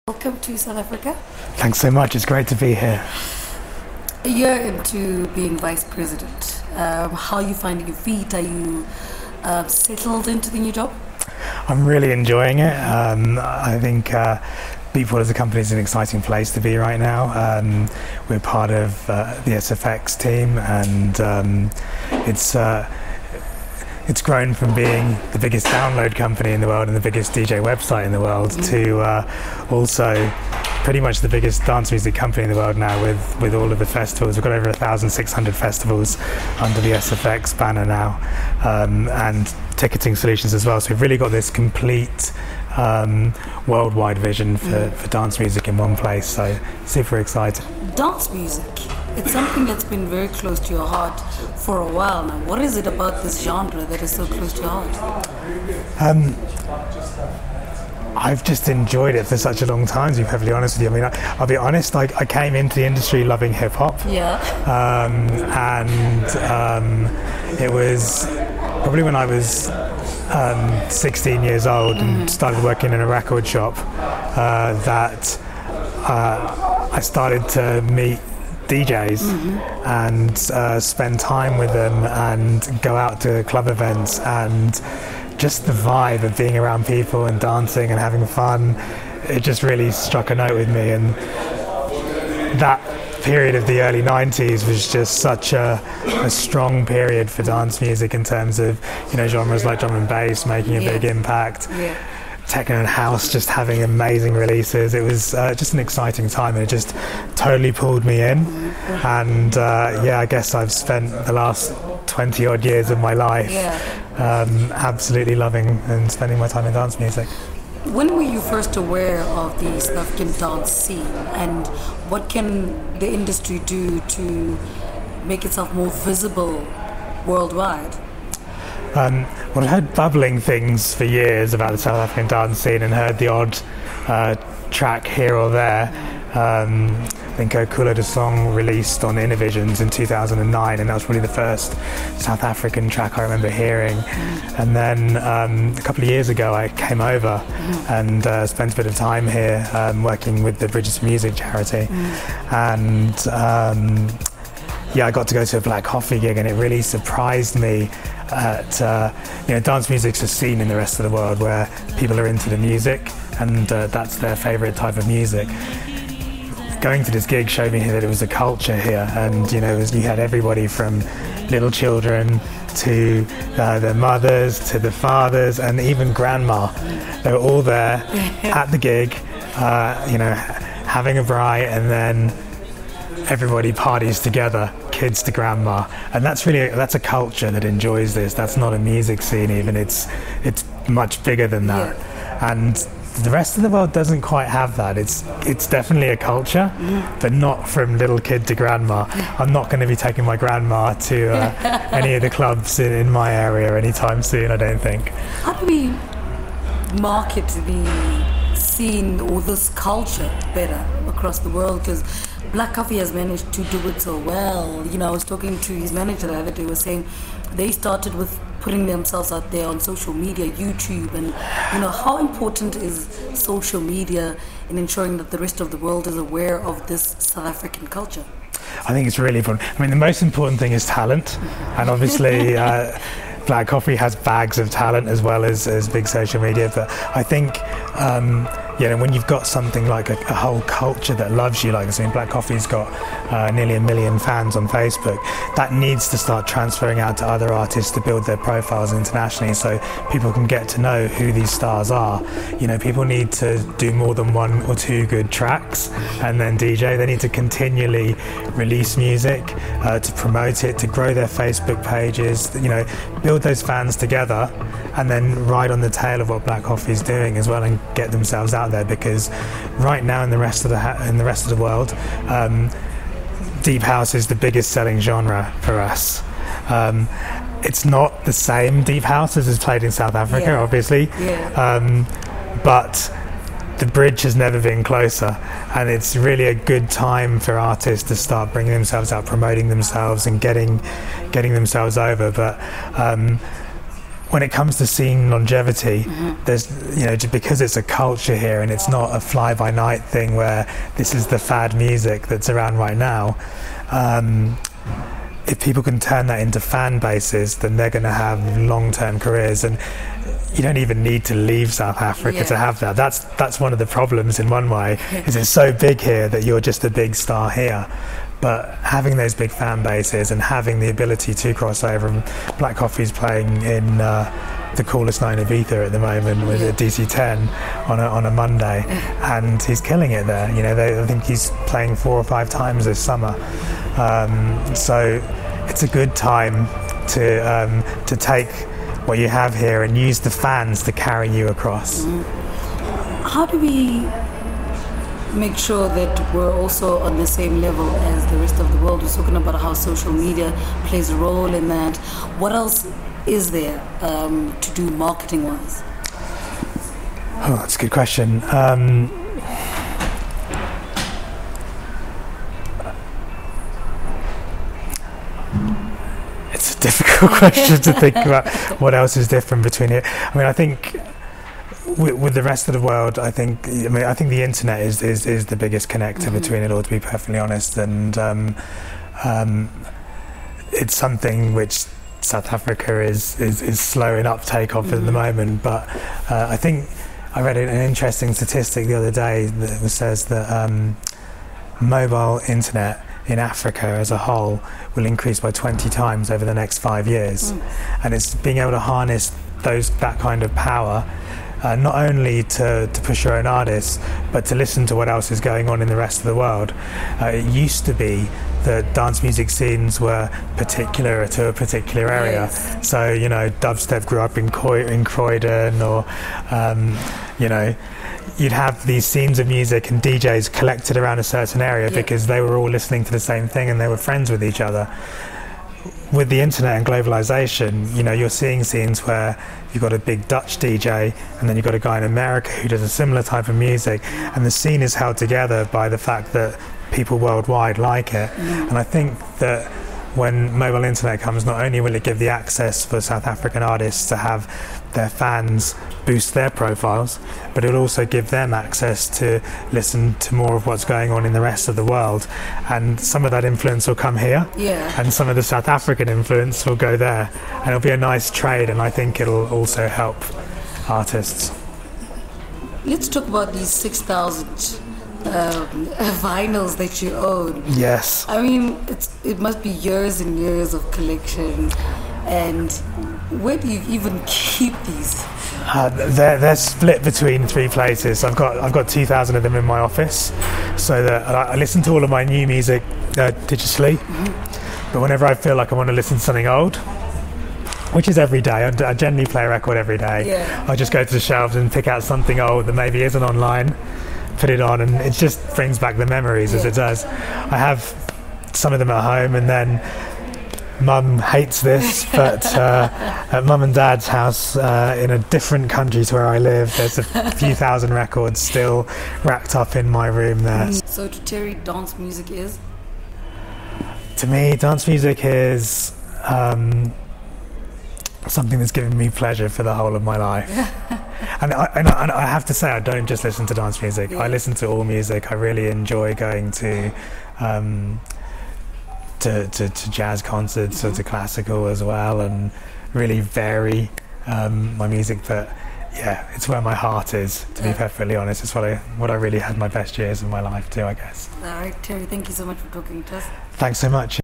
Welcome to South Africa. Thanks so much. It's great to be here. A year into being vice president, how are you finding your feet? Are you settled into the new job? I'm really enjoying it. I think Beatport as a company is an exciting place to be right now. We're part of the SFX team, and it's grown from being the biggest download company in the world and the biggest DJ website in the world to also pretty much the biggest dance music company in the world now with all of the festivals. We've got over 1,600 festivals under the SFX banner now, and ticketing solutions as well. So we've really got this complete worldwide vision for dance music in one place. So super excited. Dance music, it's something that's been very close to your heart for a while now. What is it about this genre that is so close to your heart? I've just enjoyed it for such a long time, to be perfectly honest with you. I mean, I'll be honest, I came into the industry loving hip-hop. Yeah. It was probably when I was 16 years old and started working in a record shop that I started to meet DJs and spend time with them and go out to club events, and just the vibe of being around people and dancing and having fun, it just really struck a note with me. And that period of the early 90s was just such a strong period for dance music in terms of, you know, genres like drum and bass making a big impact. Yeah. Techno and house just having amazing releases. It was just an exciting time, and it just totally pulled me in. And I guess I've spent the last 20 odd years of my life absolutely loving and spending my time in dance music. When were you first aware of the South African dance scene, and what can the industry do to make itself more visible worldwide? Well, I heard bubbling things for years about the South African dance scene and heard the odd track here or there. I think Kula the song released on Innovisions in 2009, and that was probably the first South African track I remember hearing. And then a couple of years ago I came over and spent a bit of time here working with the Bridges for Music charity. And I got to go to a Black Coffee gig, and it really surprised me at dance music's a scene in the rest of the world where people are into the music, and that's their favourite type of music. Going to this gig showed me that it was a culture here, and you had everybody from little children to their mothers to the fathers and even grandma. They were all there at the gig, having a braai, and then everybody parties together, kids to grandma. And that's a culture that enjoys this. That's not a music scene even, it's much bigger than that. And the rest of the world doesn't quite have that. It's definitely a culture, but not from little kid to grandma. I'm not going to be taking my grandma to any of the clubs in my area anytime soon, I don't think. How do we market the scene or this culture better across the world? Because Black Coffee has managed to do it so well. I was talking to his manager the other day, was saying they started with putting themselves out there on social media, YouTube, and how important is social media in ensuring that the rest of the world is aware of this South African culture? I think it's really important. I mean, the most important thing is talent, and obviously Black Coffee has bags of talent as well as big social media, but I think when you've got something like a whole culture that loves you, like I mean, Black Coffee's got nearly 1 million fans on Facebook, that needs to start transferring out to other artists to build their profiles internationally, so people can get to know who these stars are. People need to do more than 1 or 2 good tracks and then DJ. They need to continually release music to promote it, to grow their Facebook pages, build those fans together, and then ride on the tail of what Black Coffee's doing as well, and get themselves out there. Because right now in the rest of the world, deep house is the biggest selling genre for us. It's not the same deep house as is played in South Africa, obviously, but the bridge has never been closer, and it's really a good time for artists to start bringing themselves out, promoting themselves, and getting themselves over. But when it comes to scene longevity, there's, you know, because it's a culture here and it's not a fly-by-night thing where this is the fad music that's around right now. If people can turn that into fan bases, then they're going to have long-term careers, and you don't even need to leave South Africa to have that. That's one of the problems in one way, is it's so big here that you're just a big star here. But having those big fan bases and having the ability to cross over, and Black Coffee's playing in the coolest night of Ibiza at the moment with a DC-10 on a Monday, and he's killing it there. You know, I think he's playing 4 or 5 times this summer. So it's a good time to take what you have here and use the fans to carry you across. How do we make sure that we're also on the same level as the rest of the world? We're talking about how social media plays a role in that. What else is there to do marketing-wise? Oh, that's a good question. It's a difficult question to think about what else is different between it. I mean, I think with the rest of the world, I think the internet is the biggest connector between it all, to be perfectly honest, and it's something which South Africa is slow in uptake of at the moment. But I think I read an interesting statistic the other day that says that mobile internet in Africa as a whole will increase by 20 times over the next 5 years, and it's being able to harness that kind of power. Not only to push your own artists, but to listen to what else is going on in the rest of the world. It used to be that dance music scenes were particular to a particular area. Yes. So, you know, dubstep grew up in Croydon, or, you know, you'd have these scenes of music and DJs collected around a certain area because they were all listening to the same thing and they were friends with each other. With the internet and globalization, you know, you're seeing scenes where you've got a big Dutch DJ and then you've got a guy in America who does a similar type of music, and the scene is held together by the fact that people worldwide like it. And I think that when mobile internet comes, not only will it give the access for South African artists to have their fans boost their profiles, but it'll also give them access to listen to more of what's going on in the rest of the world, and some of that influence will come here, and some of the South African influence will go there, and it'll be a nice trade, and I think it'll also help artists. Let's talk about these 6,000 vinyls that you own. Yes. I mean, it must be years and years of collection. And where do you even keep these? They're split between 3 places. I've got 2,000 of them in my office, so that I listen to all of my new music digitally. But whenever I feel like I want to listen to something old, which is every day, I generally play a record every day. I just go to the shelves and pick out something old that maybe isn't online, put it on, and it just brings back the memories as it does. I have some of them at home, and then Mum hates this, but at Mum and Dad's house in a different country to where I live, there's a few thousand records still racked up in my room there. So to Terry, dance music is? To me, dance music is something that's given me pleasure for the whole of my life. And I have to say, I don't just listen to dance music. I listen to all music. I really enjoy going to jazz concerts or to classical as well, and really vary my music. But yeah, it's where my heart is, to be perfectly honest. It's what I really had my best years of my life too, I guess. All right, Terry, thank you so much for talking to us. Thanks so much.